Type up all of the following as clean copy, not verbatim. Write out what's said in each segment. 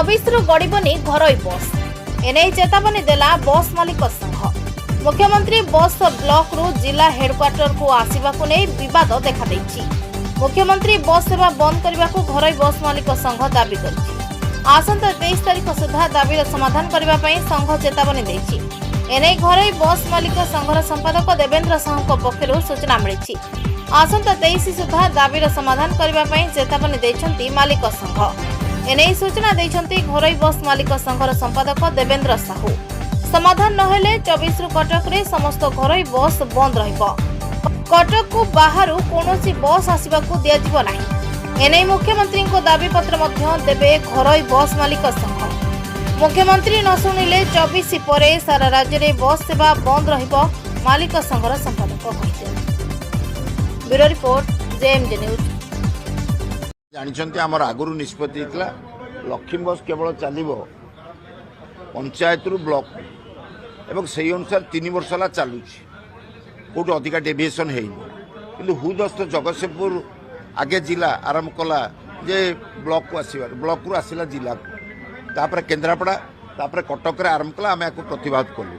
24 रु गड़बनी घरोई बस एने चेतावनी देला बस मालिक संघ। मुख्यमंत्री बस ब्लॉक रु जिला हेडक्वार्टर को आसवा को नहीं विवाद देखा देछि। मुख्यमंत्री बस सेवा बंद करने को घरोई बस मालिक संघ दाबी करिछि। आसंता 23 तारिख सुधा दाबीर समाधान करने संघ चेतावनी देछि। एने घरोई बस मालिक संघर संपादक देवेंद्र साहू पक्षर सूचना मिली। आसंता 23 सुधा दाबीर समाधान करने चेतावनी देछंती मालिक संघ। एने सूचना देछंती घरोई बस मालिक संघर संपादक देवेंद्र साहू। समाधान नहेले 24 रु कटक रे समस्त घरोई बस बंद रहिबो। कटक को बाहर कोनोसी बस आसीबा को दिया जिवो नाही। एने मुख्यमंत्री को दाबी पत्र मध्य देबे घरोई बस मालिक संघ। मुख्यमंत्री न सुनिले 24 परे सारा राज्य रे बस सेवा बंद रहिबो मालिक संघर संपादक कहिसेन। Bureau report JMD news. जानिछंती हमर आगुरु निष्पत्ति इतला लक्ष्मी बस केवल चलिबो पंचायत रु ब्लॉक एवं सही अनुसार 3 वर्ष ला चालुछि। कोट अधिका डेविएशन हेइनी किंतु हुदस्त जगतसिंहपुर आगे जिला आरंभ कला जे ब्लॉक को आसीबार ब्लॉक रु आसिला जिला तापर केन्द्रापड़ा तापर कटक रे आरंभ कला आमे प्रतिवाद कलु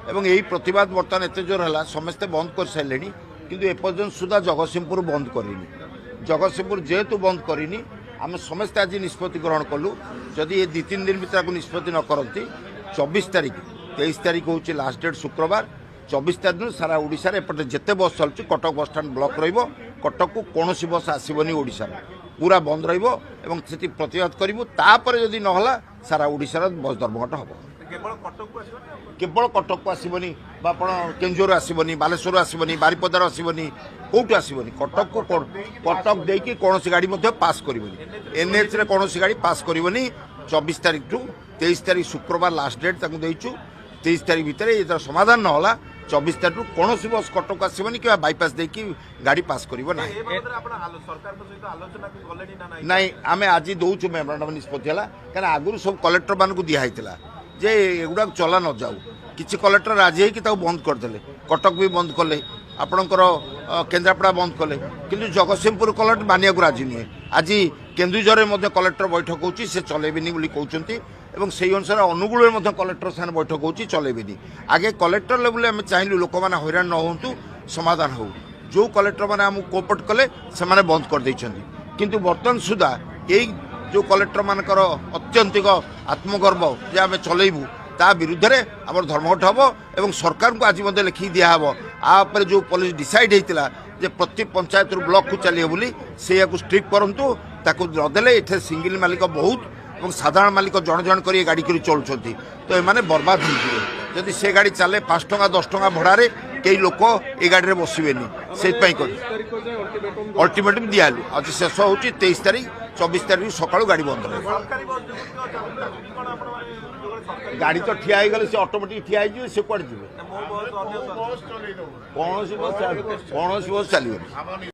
एवं यही प्रतिवाद बर्तमान एते जोर हला समस्ते बंद कर साइलेनी किंतु एपर्यंत सुधा जगतसिंहपुर बंद करिनी। जगतसिंहपुर जेहेतु बंद करिनी आम समस्ते आज निष्पत्ति ग्रहण कलु जदि ये 2-3 दिन भीतर को निष्पत्ति न करती 24 तारिख 23 तारिख हूँ लास्ट डेट शुक्रवार 24 तारिख सारा ओडिशा एपटे जिते बस चलुची कटक बस स्टाण्ड ब्लॉक रहिबो। कटक को कौन बस आसबनी ओडिशा पूरा बंद रहिबो एवं सेठी प्रतिवाद करिवो। तापर जदि नहला सारा ओडिशा बस धर्मघट हबो। केवल कटक को आसबनी केन्दुझर आसबनी बालेश्वर आसबनी बारिपदार आसबनी कौटू आसबनी कटक को कटक देकी कौन गाड़ी पास करबनी एनएच रे कौन गाड़ी पास करबनी। 24 तारिख टू 23 तारिख शुक्रवार लास्ट डेट ताकू देइछु। 23 तारिख भितर ये समाधान नहला 24 तारिख कौन बस कटक आसबनी कि बाईपास देकी गाड़ी पास करबो ना। नहीं आमे आज दौचु मेमोरांडम निष्पत्ति है क्या आगुरी सब कलेक्टर मान को दिखाई जे एगुड़ा चला न जाऊ किसी कलेक्टर राजी है बंद करदे। कटक भी बंद कले आपणकर केन्द्रापड़ा बंद कले किंतु जगतसिंहपुर कलेक्टर मानिया को राजी नुहे। आज केन्दुझर में कलेक्टर बैठक होची से चलेबेनी बोली कहउचंती एवं से अनुसार अनुगुल में कलेक्टर साथ बैठक होची चलेबेनी। आगे कलेक्टर लेवल में चाहिए लोक मैंने हैरान न होतु समाधान हो जो कलेक्टर मैंने आमको कोअपरेट कले से बंद कर देइछंती किंतु बर्तमान सुधा यही जो कलेक्टर मानकर अत्यंतिक आत्मगर्व जे आम चलैबू ता विरुद्ध में आम धर्मघट हम और सरकार को आज लिखि दिहब आप जो पुलिस डिसाइड होता जे प्रति पंचायत ब्लॉक को चलिए बोली से स्ट्रिक्ट करूँ ताकू नदेले ये सिंगल मालिक बहुत और साधारण मालिक जन जन कर गाड़ी कर चलुंट तो ये बर्बाद हो जदि से गाड़ी चले 5 टंका 10 टंका भड़े कई लोक ये गाड़ी में बसबेनी से अल्टीमेटम दिलु आज शेष हूँ 23 तारिख 24 तारिख सकाळु गाड़ी बंद रहे गाड़ी तो ठिया गले से ऑटोमेटिक ठिया से कौन जी कौन बस चलो।